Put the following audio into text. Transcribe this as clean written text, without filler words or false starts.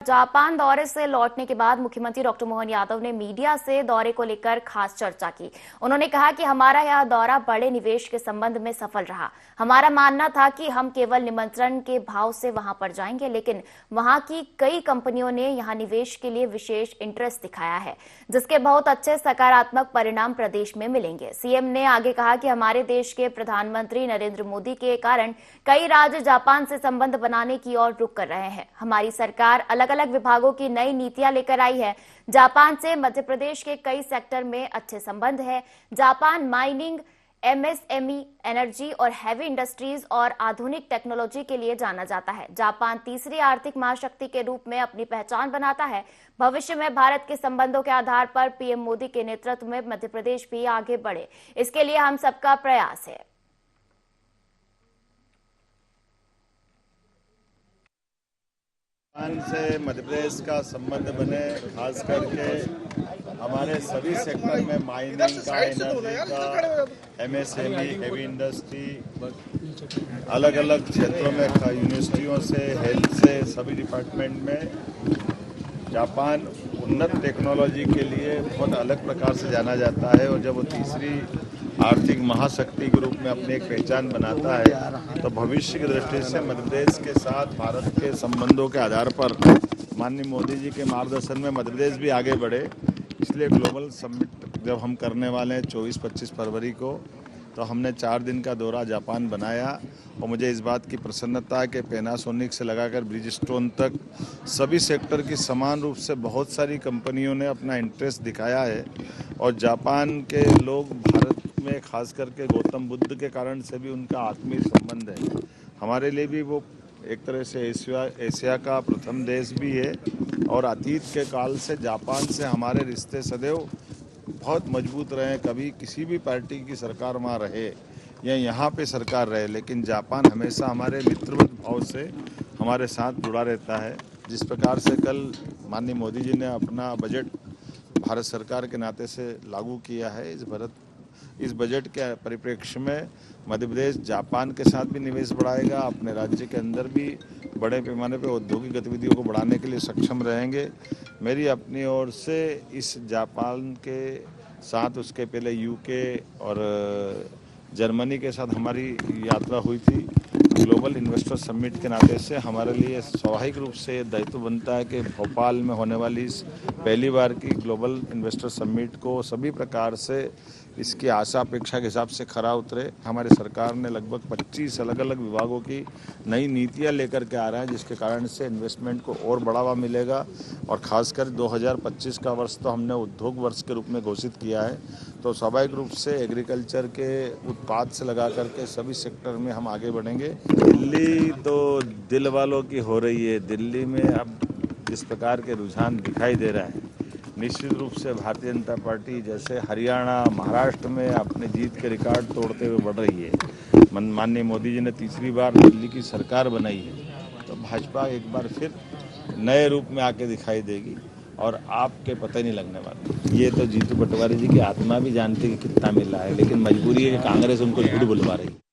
Japan दौरे से लौटने के बाद मुख्यमंत्री डॉक्टर मोहन यादव ने मीडिया से दौरे को लेकर खास चर्चा की। उन्होंने कहा कि हमारा यह दौरा बड़े निवेश के संबंध में सफल रहा। हमारा मानना था कि हम केवल निमंत्रण के भाव से वहां पर जाएंगे, लेकिन वहां की कई कंपनियों ने यहां निवेश के लिए विशेष इंटरेस्ट दिखाया है, जिसके बहुत अच्छे सकारात्मक परिणाम प्रदेश में मिलेंगे। सीएम ने आगे कहा कि हमारे देश के प्रधानमंत्री नरेंद्र मोदी के कारण कई राज्य जापान से संबंध बनाने की ओर रुख कर रहे हैं। हमारी सरकार अलग अलग विभागों की नई नीतियां लेकर आई है। जापान से मध्य प्रदेश के कई सेक्टर में अच्छे संबंध है। जापान माइनिंग, एमएसएमई, एनर्जी और हैवी इंडस्ट्रीज और आधुनिक टेक्नोलॉजी के लिए जाना जाता है। जापान तीसरी आर्थिक महाशक्ति के रूप में अपनी पहचान बनाता है। भविष्य में भारत के संबंधों के आधार पर पीएम मोदी के नेतृत्व में मध्य प्रदेश भी आगे बढ़े, इसके लिए हम सबका प्रयास है। जापान से मध्य प्रदेश का संबंध बने, खास करके हमारे सभी सेक्टर में माइनिंग का, एनर्जी का, एमएसएमई, हेवी इंडस्ट्री, अलग अलग क्षेत्रों में यूनिवर्सिटियों से, हेल्थ से, सभी डिपार्टमेंट में जापान उन्नत टेक्नोलॉजी के लिए बहुत अलग प्रकार से जाना जाता है। और जब वो तीसरी आर्थिक महाशक्ति के रूप में अपनी एक पहचान बनाता है, तो भविष्य की दृष्टि से मध्य प्रदेश के साथ भारत के संबंधों के आधार पर माननीय मोदी जी के मार्गदर्शन में मध्य प्रदेश भी आगे बढ़े। इसलिए ग्लोबल समिट जब हम करने वाले हैं 24-25 फरवरी को, तो हमने 4 दिन का दौरा जापान बनाया। और मुझे इस बात की प्रसन्नता है कि पैनासोनिक से लगाकर ब्रिजस्टोन तक सभी सेक्टर की समान रूप से बहुत सारी कंपनियों ने अपना इंटरेस्ट दिखाया है। और जापान के लोग भारत में खास करके गौतम बुद्ध के कारण से भी उनका आत्मीय संबंध है। हमारे लिए भी वो एक तरह से एशिया का प्रथम देश भी है। और अतीत के काल से जापान से हमारे रिश्ते सदैव बहुत मजबूत रहे। कभी किसी भी पार्टी की सरकार वहाँ रहे या यहाँ पे सरकार रहे, लेकिन जापान हमेशा हमारे मित्रवत भाव से हमारे साथ जुड़ा रहता है। जिस प्रकार से कल माननीय मोदी जी ने अपना बजट भारत सरकार के नाते से लागू किया है, इस बजट के परिप्रेक्ष्य में मध्य प्रदेश जापान के साथ भी निवेश बढ़ाएगा, अपने राज्य के अंदर भी बड़े पैमाने पर औद्योगिक गतिविधियों को बढ़ाने के लिए सक्षम रहेंगे। मेरी अपनी ओर से इस जापान के साथ, उसके पहले यूके और जर्मनी के साथ हमारी यात्रा हुई थी। ग्लोबल इन्वेस्टर समिट के नाते से हमारे लिए स्वाभाविक रूप से ये दायित्व बनता है कि भोपाल में होने वाली इस पहली बार की ग्लोबल इन्वेस्टर समिट को सभी प्रकार से इसकी आशा अपेक्षा के हिसाब से खरा उतरे। हमारी सरकार ने लगभग 25 अलग अलग विभागों की नई नीतियां लेकर के आ रहे हैं, जिसके कारण से इन्वेस्टमेंट को और बढ़ावा मिलेगा। और खासकर 2025 का वर्ष तो हमने उद्योग वर्ष के रूप में घोषित किया है। तो स्वाभाविक रूप से एग्रीकल्चर के उत्पाद से लगा करके सभी सेक्टर में हम आगे बढ़ेंगे। दिल्ली तो दिल वालों की हो रही है। दिल्ली में अब जिस प्रकार के रुझान दिखाई दे रहा है, निश्चित रूप से भारतीय जनता पार्टी जैसे हरियाणा, महाराष्ट्र में अपने जीत के रिकॉर्ड तोड़ते हुए बढ़ रही है। माननीय मोदी जी ने तीसरी बार दिल्ली की सरकार बनाई है, तो भाजपा एक बार फिर नए रूप में आके दिखाई देगी और आपके पता ही नहीं लगने वाला। ये तो जीतू पटवारी जी की आत्मा भी जानती है कि कितना मिला है, लेकिन मजबूरी है कि कांग्रेस उनको झूठ बुलवा रही है।